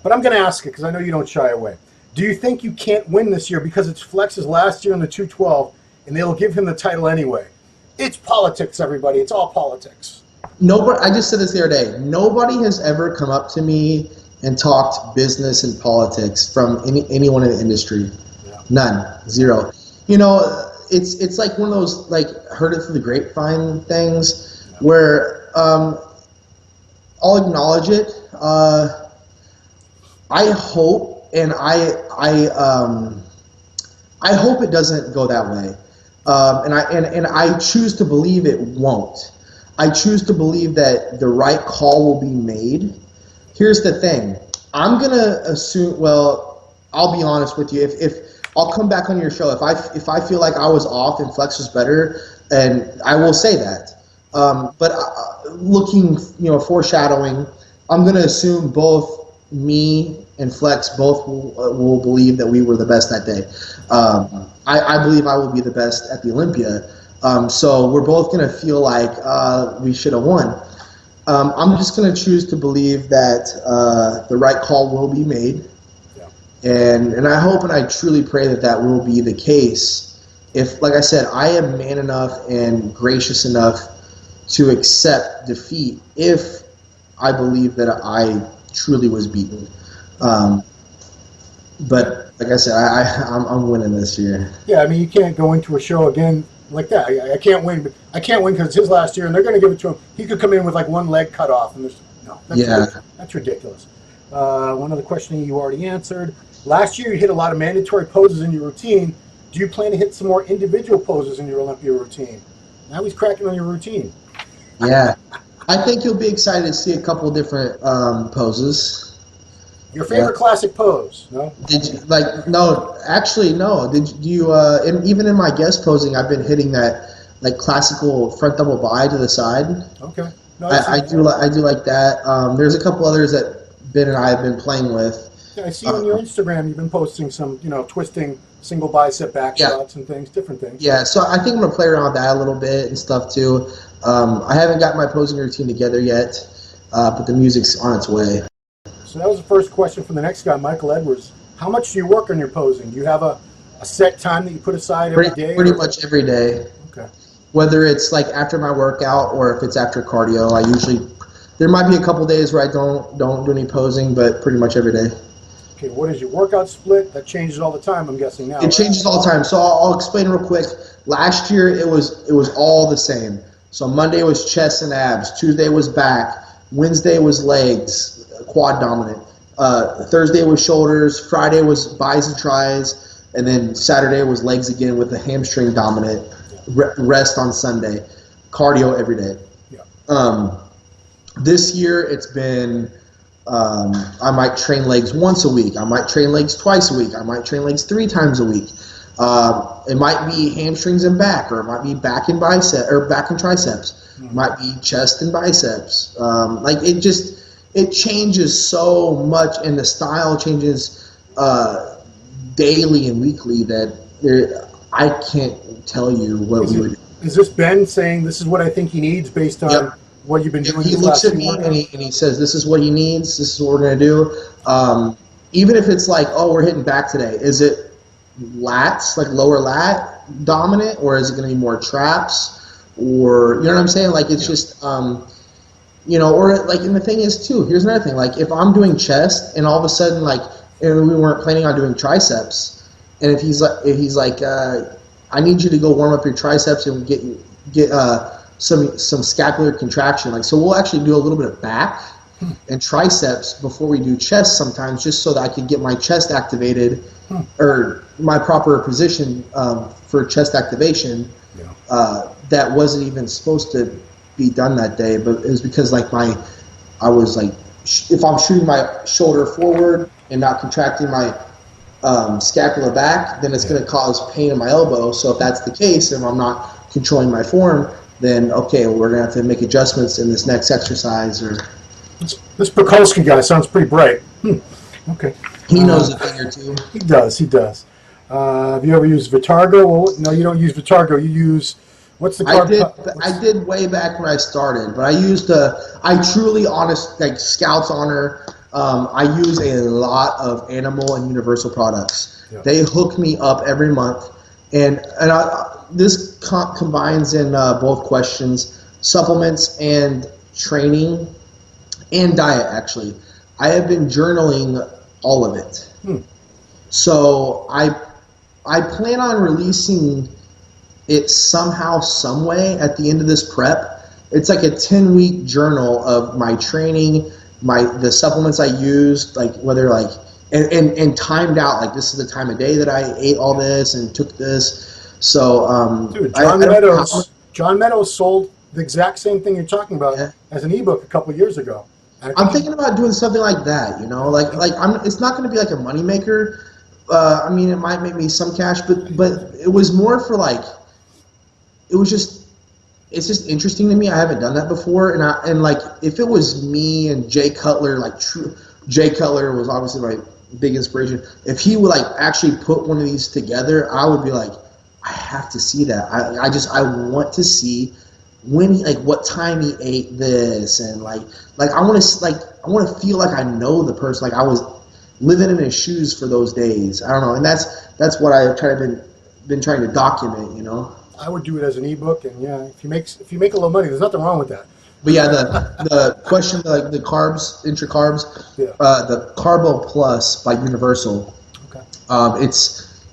I'm going to ask it because I know you don't shy away. Do you think you can't win this year because it's Flex's last year in the 212 and they'll give him the title anyway? It's politics, everybody. It's all politics. Nobody. I just said this the other day. Nobody has ever come up to me and talked business and politics from anyone in the industry. Yeah. None. Zero. You know, it's like one of those, like, heard it through the grapevine things where I'll acknowledge it. I hope, and I hope it doesn't go that way. And I choose to believe it won't. I choose to believe that the right call will be made. Here's the thing. I'm going to assume, well, I'll be honest with you. If I'll come back on your show, if I feel like I was off and Flex was better, and I will say that. But looking, foreshadowing, I'm going to assume both me and Flex both will believe that we were the best that day. I believe I will be the best at the Olympia. So we're both going to feel like we should have won. I'm just going to choose to believe that the right call will be made. Yeah. And I hope and I truly pray that will be the case. If, like I said, I am man enough and gracious enough to accept defeat if I believe that I truly was beaten. But like I said, I'm winning this year. Yeah, I mean, you can't go into a show again like that. I can't win, but I can't win because it's his last year, and they're going to give it to him. He could come in with like one leg cut off, and that's ridiculous. One other question you already answered. Last year, you hit a lot of mandatory poses in your routine. Do you plan to hit some more individual poses in your Olympia routine? Now he's cracking on your routine. Yeah, I think you'll be excited to see a couple of different poses. Your favorite classic pose? No. Did you no? Actually, no. Did you? Even in my guest posing, I've been hitting that like classical front double bi to the side. Okay. No, I do like that. There's a couple others that Ben and I have been playing with. Yeah, I see on your Instagram you've been posting some, twisting single bicep back Yeah. shots and things, different things. Yeah, so I think I'm gonna play around with that a little bit and stuff too. I haven't got my posing routine together yet, but the music's on its way. So that was the first question from the next guy, Michael Edwards. How much do you work on your posing? Do you have a set time that you put aside every day? Pretty much every day. Okay. Whether it's like after my workout or if it's after cardio, there might be a couple days where I don't do any posing, but pretty much every day. Okay, what is your workout split? That changes all the time, I'm guessing now. It changes all the time. So I'll explain real quick. Last year it was all the same. So Monday was chest and abs, Tuesday was back, Wednesday was legs, quad dominant. Thursday was shoulders, Friday was bis and tris, and then Saturday was legs again with the hamstring dominant. Rest on Sunday, cardio every day. Yeah. This year it's been I might train legs once a week. I might train legs twice a week. I might train legs 3 times a week. It might be hamstrings and back, or it might be back and bicep, or back and triceps. It might be chest and biceps. It changes so much, and the style changes daily and weekly that I can't tell you what we would do. Is this Ben saying this is what I think he needs based on what you've been doing? He looks at me and he says, this is what he needs, this is what we're going to do. Even if it's like, oh, we're hitting back today, is it lats, like lower lat dominant, or is it going to be more traps? Or, you know what I'm saying? Like, it's just, or like, and the thing is too, here's another thing, like if I'm doing chest and all of a sudden, like, and we weren't planning on doing triceps, and if he's like, I need you to go warm up your triceps and get some scapular contraction, like, so we'll actually do a little bit of back and triceps before we do chest sometimes, just so that I can get my chest activated or my proper position for chest activation. That wasn't even supposed to be done that day, but it was because like I was like, if I'm shooting my shoulder forward and not contracting my scapula back, then it's going to cause pain in my elbow. So if that's the case, and I'm not controlling my form, then okay, well, we're going to have to make adjustments in this next exercise. Or this Pakulski guy sounds pretty bright. Okay. He knows a thing or two. He does. Have you ever used Vitargo? Well, no, you don't use Vitargo. You use, what's the carb? I did way back when I started, but I used like Scouts Honor. I use a lot of Animal and Universal products. Yeah. They hook me up every month, and this combines in both questions, supplements and training and diet. Actually, I have been journaling all of it. So I plan on releasing it somehow, some way at the end of this prep. It's like a 10-week journal of my training, the supplements I used, like whether like and timed out, like this is the time of day that I ate all this and took this. So dude, John Meadows sold the exact same thing you're talking about as an ebook a couple of years ago. I'm thinking about doing something like that, it's not going to be like a moneymaker. I mean, it might make me some cash, but it was more for like, it's just interesting to me. I haven't done that before, and like if it was me and Jay Cutler, Jay Cutler was obviously my big inspiration. If he would like actually put one of these together, I would be like, I have to see that. I want to see when what time he ate this, and like I want to feel like I know the person, like I was living in his shoes for those days. I don't know, and that's what I've been trying to document, I would do it as an ebook, and if you make a little money, there's nothing wrong with that. But yeah, the question, like the carbs, intra-carbs, the Carbo Plus by Universal. Okay.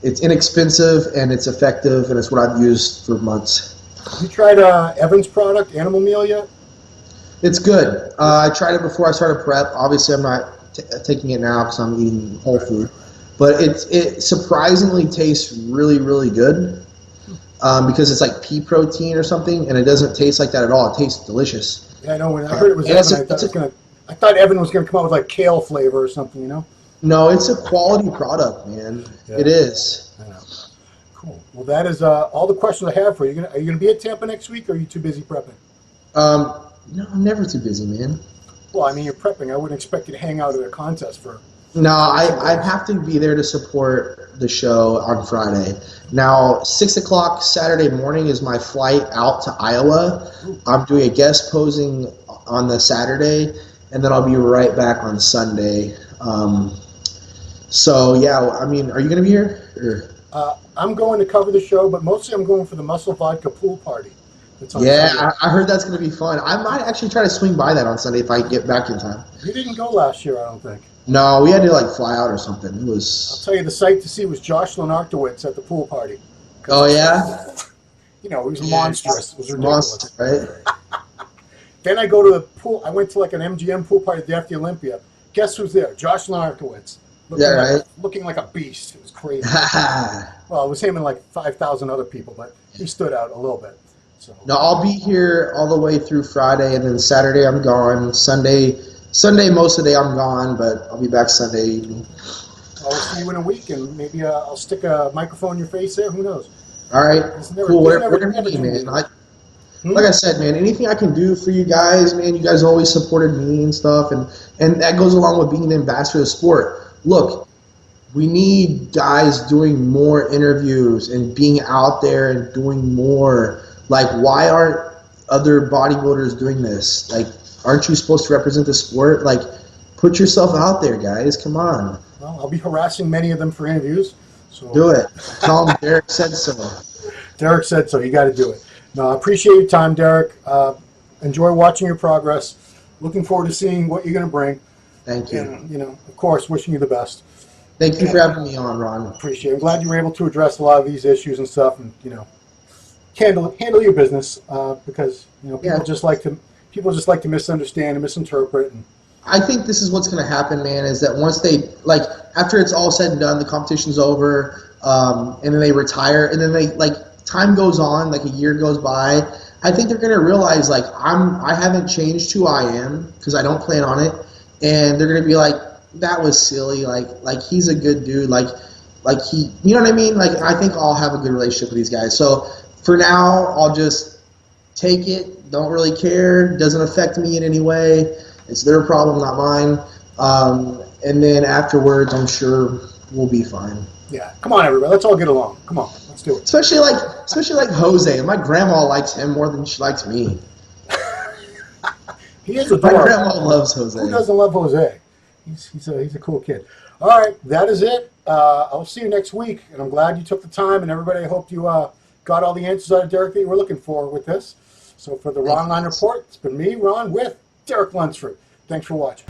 It's inexpensive and it's effective, and it's what I've used for months. Have you tried Evan's product, Animal Meal, yet? It's good. I tried it before I started prep. Obviously, I'm not taking it now because I'm eating whole food. But it surprisingly tastes really, really good because it's like pea protein or something, and it doesn't taste like that at all. It tastes delicious. Yeah, I know. When I heard it was Evan, I thought Evan was going to come out with like kale flavor or something, No, it's a quality product, man. Yeah. It is. I know. Cool. Well, that is all the questions I have for you. Are you going to be at Tampa next week, or are you too busy prepping? No, I'm never too busy, man. Well, I mean, you're prepping. I wouldn't expect you to hang out at a contest for No, I have to be there to support the show on Friday. Now, 6 o'clock Saturday morning is my flight out to Iowa. I'm doing a guest posing on the Saturday, and then I'll be right back on Sunday. So, yeah, I mean, are you going to be here? I'm going to cover the show, but mostly I'm going for the Muscle Vodka pool party. Yeah, I heard that's going to be fun. I might actually try to swing by that on Sunday if I get back in time. You didn't go last year, I don't think. No, we had to like fly out or something. It I'll was. tell you, the sight to see was Josh Lenartowitz at the pool party. Oh yeah. You know, he was monstrous. It was ridiculous. Monster, right? Then I go to the pool. I went to like an MGM pool party day after the Olympia. Guess who's there? Josh Lenartowitz. Looking like a beast. It was crazy. Well, it was him and like 5,000 other people, but he stood out a little bit. So. No, I'll be here all the way through Friday, and then Saturday I'm gone. Sunday most of the day I'm gone, but I'll be back Sunday evening. I'll see you in a week, and maybe I'll stick a microphone in your face there. Who knows? All right, cool. Whatever you need, man. Like I said, man, anything I can do for you guys, man, you guys always supported me and stuff, and that goes along with being an ambassador of the sport. Look, we need guys doing more interviews and being out there and doing more. Like, why aren't other bodybuilders doing this? Like, aren't you supposed to represent the sport? Like, put yourself out there, guys. Come on. Well, I'll be harassing many of them for interviews. So. Do it. Tell them Derek said so. Derek said so. You got to do it. No, I appreciate your time, Derek. Enjoy watching your progress. Looking forward to seeing what you're going to bring. Thank you. And, you know, of course, wishing you the best. Thank you for having me on, Ron. Appreciate it. I'm glad you were able to address a lot of these issues and stuff, and you know, handle your business because you know people just like to misunderstand and misinterpret. And I think this is what's going to happen, man. Is that once they after it's all said and done, the competition's over, and then they retire, and then they time goes on, like a year goes by. I think they're going to realize I haven't changed who I am because I don't plan on it, and they're going to be like, that was silly. Like he's a good dude. Like he, you know what I mean? Like I think I'll have a good relationship with these guys. So for now, I'll just take it. Don't really care. Doesn't affect me in any way. It's their problem, not mine. And then afterwards, I'm sure we'll be fine. Yeah. Come on, everybody. Let's all get along. Come on. Let's do it. Especially like Jose. My grandma likes him more than she likes me. He is adorable. My grandma loves Jose. Who doesn't love Jose? He's a cool kid. All right, that is it. I'll see you next week, and I'm glad you took the time, and everybody, I hope you got all the answers out of Derek that you were looking for with this. So for the Ronline Report, it's been me, Ron, with Derek Lunsford. Thanks for watching.